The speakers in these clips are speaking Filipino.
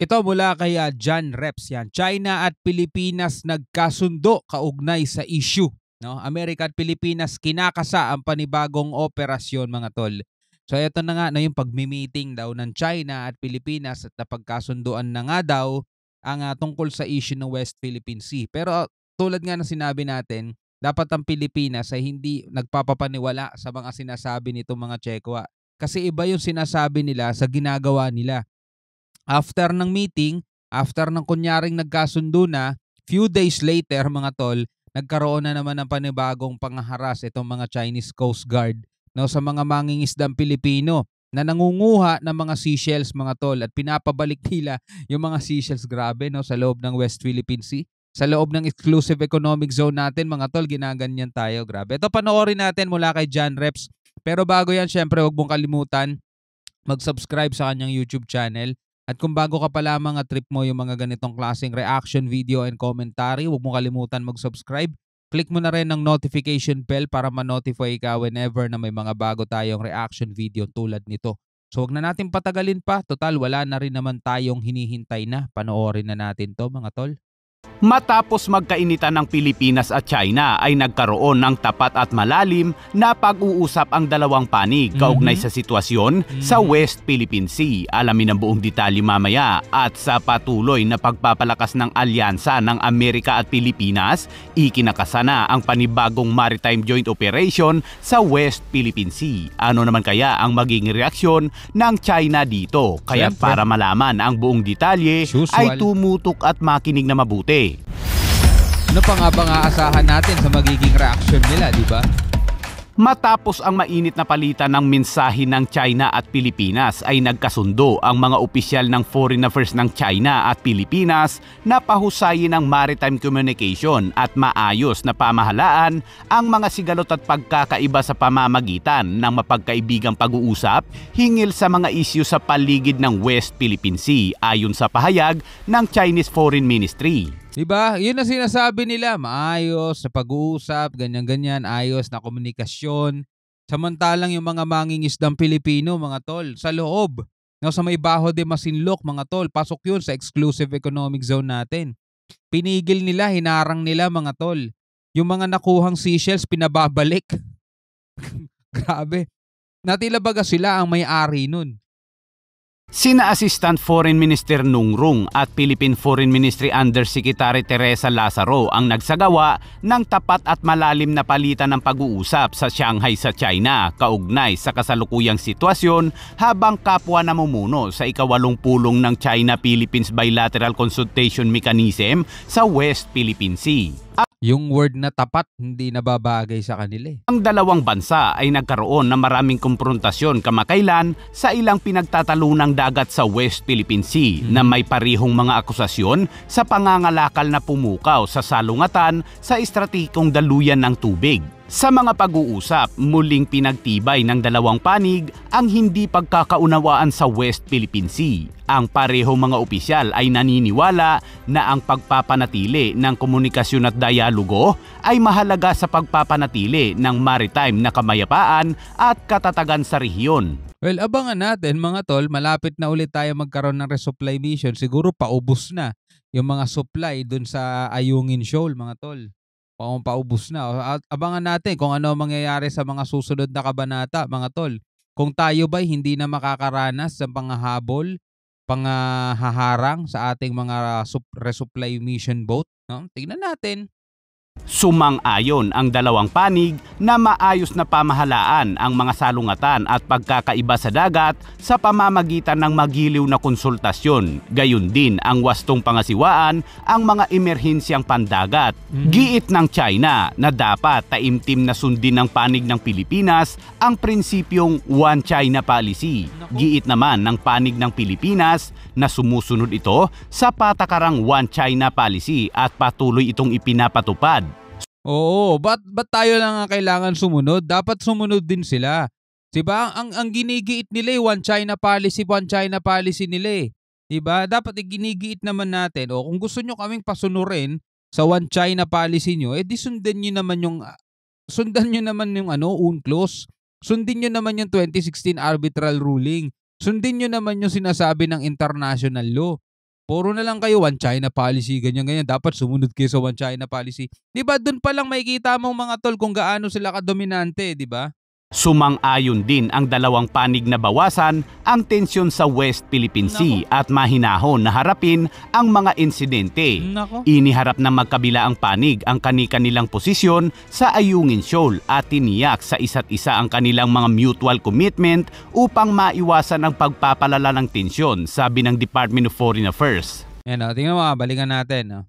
Ito mula kay John Reps yan. China at Pilipinas nagkasundo kaugnay sa issue. No? Amerika at Pilipinas kinakasa ang panibagong operasyon mga tol. So ito na nga na yung pagmi-meeting daw ng China at Pilipinas at napagkasunduan na nga daw ang tungkol sa issue ng West Philippine Sea. Pero tulad nga ng sinabi natin, dapat ang Pilipinas ay hindi nagpapapaniwala sa mga sinasabi nitong mga Chekwa. Kasi iba yung sinasabi nila sa ginagawa nila. After ng meeting, after ng kunyaring nagkasundo na, few days later mga tol, nagkaroon na naman ng panibagong pangharas itong mga Chinese Coast Guard sa mga mangingisdang Pilipino na nangunguha ng mga seashells mga tol at pinapabalik nila yung mga seashells sa loob ng West Philippine Sea. Sa loob ng exclusive economic zone natin mga tol, ginaganyan tayo. Grabe. Ito panoorin natin mula kay John Reps. Pero bago yan, syempre huwag mong kalimutan mag-subscribe sa kanyang YouTube channel. At kung bago ka pa lamang at trip mo yung mga ganitong klaseng reaction video and commentary, huwag mo kalimutan mag-subscribe. Click mo na rin ng notification bell para ma-notify ka whenever na may mga bago tayong reaction video tulad nito. So huwag na natin patagalin pa. Total, wala na rin naman tayong hinihintay na. Panoorin na natin to mga tol. Matapos magkainitan ng Pilipinas at China ay nagkaroon ng tapat at malalim na pag-uusap ang dalawang panig kaugnay sa sitwasyon sa West Philippine Sea. Alamin ang buong detalye mamaya. At sa patuloy na pagpapalakas ng alyansa ng Amerika at Pilipinas, ikinakasa na ang panibagong maritime joint operation sa West Philippine Sea. Ano naman kaya ang magiging reaksyon ng China dito? Kaya para malaman ang buong detalye ay tumutok at makinig na mabuti. Ano pa nga bang aasahan natin sa magiging reaction nila, di ba? Matapos ang mainit na palitan ng mensahe ng China at Pilipinas ay nagkasundo ang mga opisyal ng Foreign Affairs ng China at Pilipinas na pahusayin ang maritime communication at maayos na pamahalaan ang mga sigalot at pagkakaiba sa pamamagitan ng mapagkaibigang pag-uusap hingil sa mga isyu sa paligid ng West Philippine Sea ayon sa pahayag ng Chinese Foreign Ministry. Diba? Yun ang sinasabi nila. Maayos na pag-uusap, ganyan-ganyan, ayos na komunikasyon. Samantalang yung mga mangingisdang Pilipino, mga tol, sa loob, sa may Baho de Masinloc, mga tol, pasok yun sa exclusive economic zone natin. Pinigil nila, hinarang nila, mga tol. Yung mga nakuhang seashells, pinababalik. Grabe. Natila baga sila ang may-ari nun. Sina Assistant Foreign Minister Nung Rung at Philippine Foreign Ministry Undersecretary Teresa Lazaro ang nagsagawa ng tapat at malalim na palitan ng pag-uusap sa Shanghai sa China kaugnay sa kasalukuyang sitwasyon habang kapwa namumuno sa ikawalong pulong ng China-Philippines Bilateral Consultation Mechanism sa West Philippine Sea. Yung word na tapat hindi nababagay sa kanila. Ang dalawang bansa ay nagkaroon ng maraming komprontasyon kamakailan sa ilang pinagtatalunang dagat sa West Philippine Sea na may parihong mga akusasyon sa pangangalakal na pumukaw sa salungatan sa estratehikong daluyan ng tubig. Sa mga pag-uusap, muling pinagtibay ng dalawang panig ang hindi pagkakaunawaan sa West Philippine Sea. Ang parehong mga opisyal ay naniniwala na ang pagpapanatili ng komunikasyon at dialogo ay mahalaga sa pagpapanatili ng maritime na kamayapaan at katatagan sa rehiyon. Well, abangan natin mga tol, malapit na ulit tayo magkaroon ng resupply mission. Siguro paubos na yung mga supply dun sa Ayungin Shoal mga tol. Paubos na. At abangan natin kung ano mangyayari sa mga susunod na kabanata, mga tol. Kung tayo ba'y hindi na makakaranas sa panghahabol, panghaharang sa ating mga resupply mission boat, no? Tingnan natin. Sumang-ayon ang dalawang panig na maayos na pamahalaan ang mga salungatan at pagkakaiba sa dagat sa pamamagitan ng magiliw na konsultasyon. Gayon din ang wastong pangasiwaan ang mga emerhensyang pandagat. Giit ng China na dapat taimtim na sundin ng panig ng Pilipinas ang prinsipyong One China Policy. Giit naman ng panig ng Pilipinas na sumusunod ito sa patakarang One China Policy at patuloy itong ipinapatupad. Oo, ba't tayo lang ang kailangan sumunod? Dapat sumunod din sila. Diba? Ang ginigiit nila One China Policy nila eh. Diba? Dapat ginigiit naman natin. O kung gusto nyo kaming pasunurin sa One China Policy nyo, di sundan nyo naman yung UNCLOS. Sundin nyo naman yung 2016 arbitral ruling. Sundin nyo naman yung sinasabi ng international law. Puro na lang kayo One China policy, ganyan-ganyan. Dapat sumunod kayo sa One China policy. 'Di ba doon pa lang makikita mo mga tol kung gaano sila kadominante, 'di ba? Sumang-ayon din ang dalawang panig na bawasan ang tensyon sa West Philippine Sea at mahinahon na harapin ang mga insidente. Nako. Iniharap ng magkabila ang panig ang kani-kanilang posisyon sa Ayungin Shoal at tiniyak sa isa't isa ang kanilang mga mutual commitment upang maiwasan ang pagpapalala ng tensyon, sabi ng Department of Foreign Affairs. Yan o, tingnan mo, balikan natin.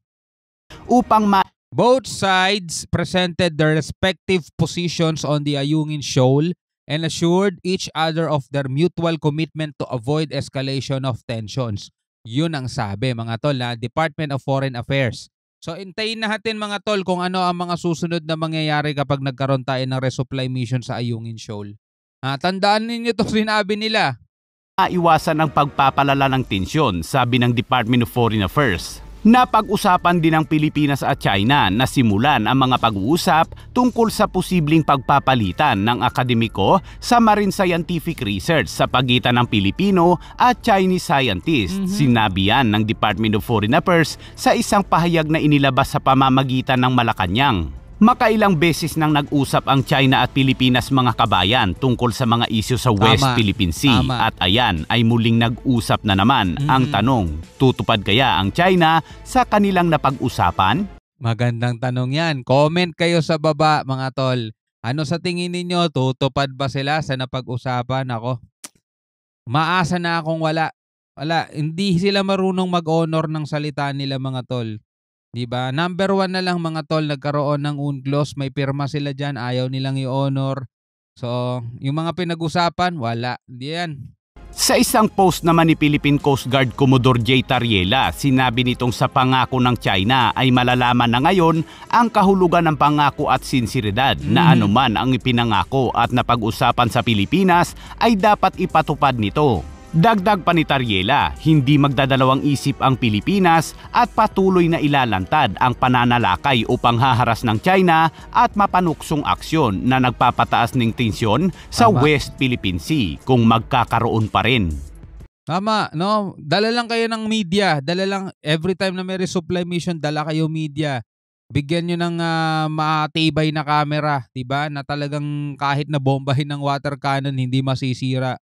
Upang Both sides presented their respective positions on the Ayungin Shoal and assured each other of their mutual commitment to avoid escalation of tensions. Yun ang sabi mga tol na Department of Foreign Affairs. So intayin natin mga tol kung ano ang mga susunod na mangyayari kapag nagkaroon tayo ng resupply mission sa Ayungin Shoal. Tandaan ninyo itong sinabi nila. Maiwasan ang pagpapalala ng tensyon, sabi ng Department of Foreign Affairs. Napag-usapan din ng Pilipinas at China na simulan ang mga pag-uusap tungkol sa posibleng pagpapalitan ng akademiko sa marine scientific research sa pagitan ng Pilipino at Chinese scientists. Sinabi yan ng Department of Foreign Affairs sa isang pahayag na inilabas sa pamamagitan ng Malacanang. Makailang beses nang nag-usap ang China at Pilipinas mga kabayan tungkol sa mga isyu sa West Philippine Sea. At ayan ay muling nag-usap na naman. Ang tanong, tutupad kaya ang China sa kanilang napag-usapan? Magandang tanong yan. Comment kayo sa baba mga tol. Ano sa tingin ninyo, tutupad ba sila sa napag-usapan? Ako, maasa na akong wala. Wala, hindi sila marunong mag-honor ng salita nila mga tol. Diba? Number 1 na lang mga tol, nagkaroon ng UNCLOS, may pirma sila dyan, ayaw nilang i-honor. So, yung mga pinag-usapan, wala. Di yan. Sa isang post naman ni Philippine Coast Guard Commodore J. Tariela, sinabi nitong sa pangako ng China ay malalaman na ngayon ang kahulugan ng pangako at sinseridad na anuman ang ipinangako at napag-usapan sa Pilipinas ay dapat ipatupad nito. Dagdag pa ni Tariela, hindi magdadalawang isip ang Pilipinas at patuloy na ilalantad ang pananalakay upang haharas ng China at mapanuksong aksyon na nagpapataas ng tensyon sa West Philippine Sea kung magkakaroon pa rin. Tama, no? Dala lang kayo ng media. Dala lang, every time na may resupply mission, dala kayo media. Bigyan nyo ng matibay na camera, diba? Na talagang kahit na bombahin ng water cannon, hindi masisira.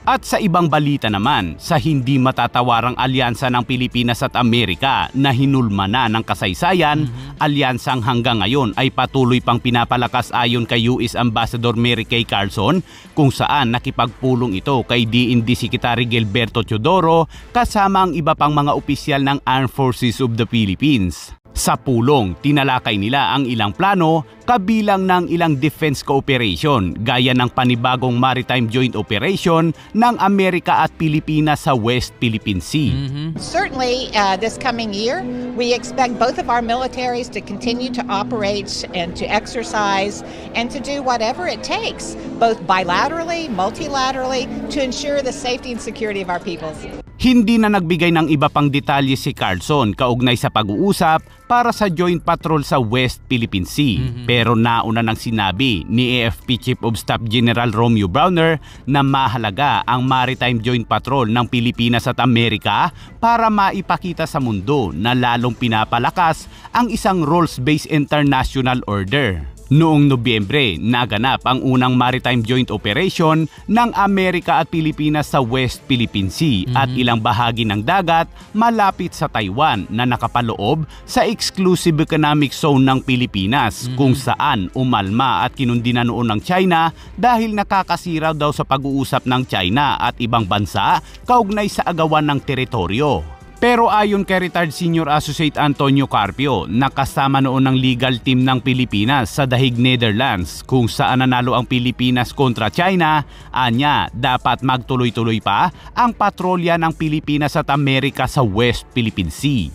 At sa ibang balita naman, sa hindi matatawarang alyansa ng Pilipinas at Amerika na hinulma na ng kasaysayan, alyansang hanggang ngayon ay patuloy pang pinapalakas ayon kay US Ambassador Mary Kay Carlson, kung saan nakipagpulong ito kay DND Secretary Gilberto Teodoro kasama ang iba pang mga opisyal ng Armed Forces of the Philippines. Sa pulong, tinalakay nila ang ilang plano kabilang ng ilang defense cooperation gaya ng panibagong maritime joint operation ng Amerika at Pilipinas sa West Philippine Sea. Certainly, this coming year, we expect both of our militaries to continue to operate and to exercise and to do whatever it takes, both bilaterally, multilaterally, to ensure the safety and security of our peoples. Hindi na nagbigay ng iba pang detalye si Carlson kaugnay sa pag-uusap para sa joint patrol sa West Philippine Sea. Pero nauna nang sinabi ni AFP Chief of Staff General Romeo Browner na mahalaga ang maritime joint patrol ng Pilipinas at Amerika para maipakita sa mundo na lalong pinapalakas ang isang rules-based international order. Noong Nobyembre, naganap ang unang maritime joint operation ng Amerika at Pilipinas sa West Philippine Sea at ilang bahagi ng dagat malapit sa Taiwan na nakapaloob sa exclusive economic zone ng Pilipinas kung saan umalma at kinundina noon ng China dahil nakakasira daw sa pag-uusap ng China at ibang bansa kaugnay sa agawan ng teritoryo. Pero ayon kay retired Senior Associate Antonio Carpio, nakasama noon ng legal team ng Pilipinas sa The Hague, Netherlands, kung saan nanalo ang Pilipinas kontra China, anya dapat magtuloy-tuloy pa ang patrolya ng Pilipinas at Amerika sa West Philippine Sea.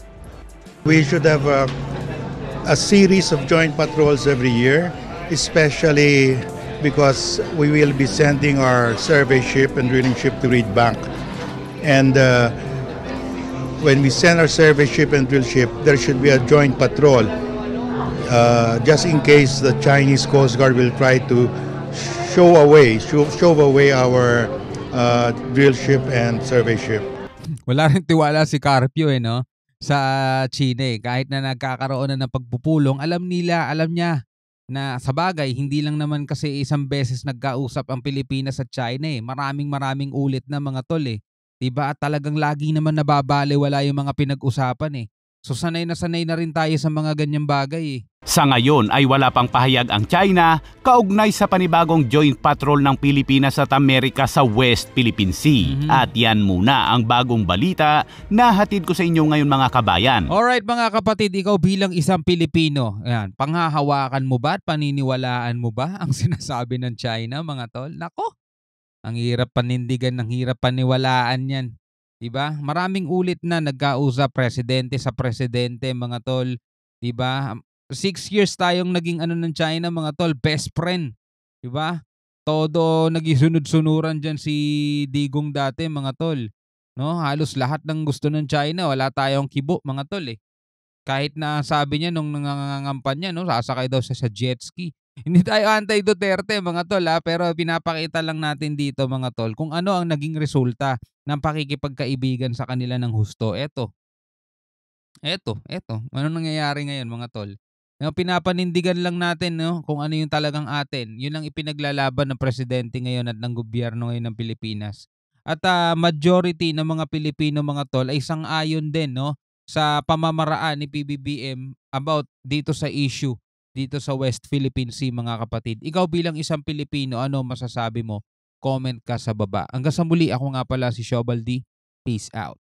We should have a series of joint patrols every year, especially because we will be sending our survey ship and drilling ship to Reed Bank. And when we send our survey ship and drill ship, there should be a joint patrol just in case the Chinese Coast Guard will try to shove away our drill ship and survey ship. Wala rin tiwala si Carpio no, sa China kahit na nagkakaroon na ng pagpupulong, alam niya na sa bagay hindi lang naman kasi isang beses nagkausap ang Pilipinas at China Maraming ulit na mga tol 'Di ba? At talagang lagi naman nababalewala yung mga pinag-usapan So sanay na rin tayo sa mga ganyang bagay Sa ngayon ay wala pang pahayag ang China kaugnay sa panibagong joint patrol ng Pilipinas at Amerika sa West Philippine Sea. At yan muna ang bagong balita na hatid ko sa inyo ngayon mga kabayan. Alright mga kapatid, ikaw bilang isang Pilipino, panghahawakan mo ba at paniniwalaan mo ba ang sinasabi ng China mga tol? Nako, ang hirap panindigan, ang hirap paniwalaan yan. Diba? Maraming ulit na nagkausap presidente sa presidente mga tol. Diba? 6 years tayong naging ng China mga tol, best friend. Diba? Todo nagisunod-sunuran dyan si Digong dati mga tol. No? Halos lahat ng gusto ng China, wala tayong kibo mga tol Kahit na sabi niya nung nangangampanya, no, sasakay daw siya sa jet ski. Hindi tayo anti-Duterte mga tol pero pinapakita lang natin dito mga tol kung ano ang naging resulta ng pakikipagkaibigan sa kanila ng husto. Eto. Ano nangyayari ngayon mga tol? Pinapanindigan lang natin no, kung ano yung talagang atin. Yun ang ipinaglalaban ng presidente ngayon at ng gobyerno ngayon ng Pilipinas. At majority ng mga Pilipino mga tol ay sang-ayon din no, sa pamamaraan ni PBBM about dito sa issue dito sa West Philippine Sea mga kapatid. Ikaw bilang isang Pilipino, ano masasabi mo? Comment ka sa baba. Hanggang sa muli, ako nga pala si Shobaldi. Peace out.